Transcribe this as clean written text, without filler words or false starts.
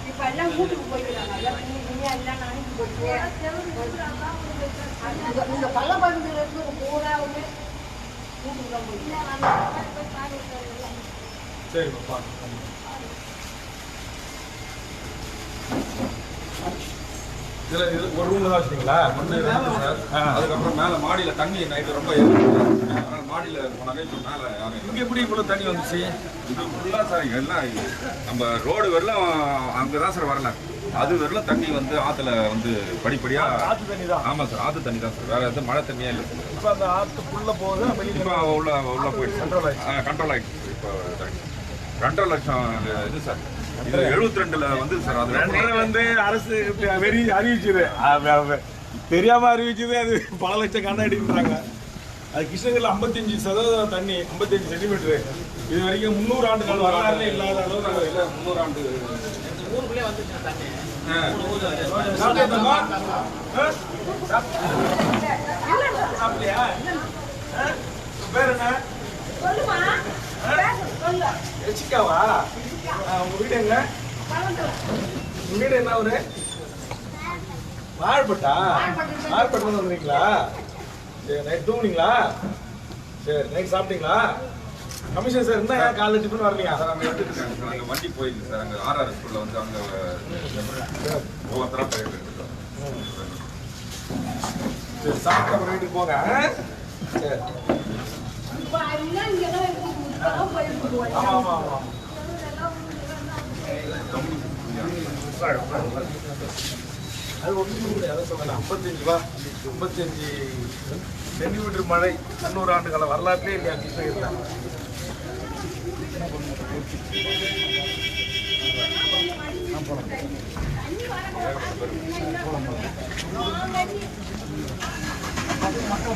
இப்ப எல்லாம் வீட்டுக்கு போயிடுறாங்க. இந்த பள்ளப்பகுதியில இருந்து பூராவுமே வீட்டுக்கு தான் போயிடுறாங்க. சரி இதில் ஒரு ரூமில் தான் வச்சுட்டீங்களா? ஒன்று சார். அதுக்கப்புறம் மேலே மாடியில் தண்ணி நைட்டு ரொம்ப அதனால் மாடியில் போனாங்க. இப்போ மேலே யாரும் இங்கே எப்படி இவ்வளோ தண்ணி வந்துச்சு? இது ஃபுல்லாக சார் எல்லாம் நம்ம ரோடு வெள்ளம் அங்கே தான் சார் வரல. அது வெள்ளம் தண்ணி வந்து ஆற்றுல வந்து படிப்படியாக ஆற்று தண்ணி தான். ஆமாம் சார், ஆற்று தண்ணி தான் சார். வேறு எதுவும் மழை தண்ணியே இல்லை சார். இப்போ அந்த ஆற்றுக்குள்ளே போகுது. இப்போ உள்ள போயிடுச்சு. கண்ட்ரோல் ஆகிடுச்சு. இப்போ கண்ட்ரோல் லட்சம் இது சார். இது 72ல் வந்து சார் அது வந்து அரசு அறிவிச்சது தெரியாம அறிவிச்சது. அது பல லட்சம் கண்ணாடின்றாங்க. அது கிருஷ்ணகிரியில் 55% தண்ணி, 55 சென்டிமீட்டரு. இது வரைக்கும் 300 ஆண்டு கால வரலாறுல இல்லாத அளவு 300 ஆண்டு ஊருக்குள்ளே வந்துச்சு தண்ணி. சாப்பிட்டியா? பேர் என்ன? எச்சிக்காவா? உங்க வீடு எங்க? உங்க வீடு என்ன ஊரு? மார்பட்டா? மார்பட்டு வந்துருக்கீங்களா? சரி, நைட் தூங்குனீங்களா? சரி, நைட் சாப்பிட்டீங்களா? கமிஷன் சார் இருந்தா காலைல டிஃபன் வரலையா? சார் அங்கே எடுத்துருக்காங்க சார். அங்கே வண்டி போயிருக்கு சார். அங்கே ஆர்ஆர் ஸ்கூலில் வந்து அங்கே ஒவ்வொருத்தராக போயிட்டு இருக்கோம். சரி, சாப்பிட்டு அப்புறம் வீட்டுக்கு போங்க. சரி. ஆமா ஆமா ஆமா. அது ஒன்றும் கிடையாது. அதை சொல்லலாம். 55 சென்டிமீட்டர் மழை 300 ஆண்டு கால வரலாற்றுலேயே இல்லையா கிருஷ்ணகிரியில்? மக்கள்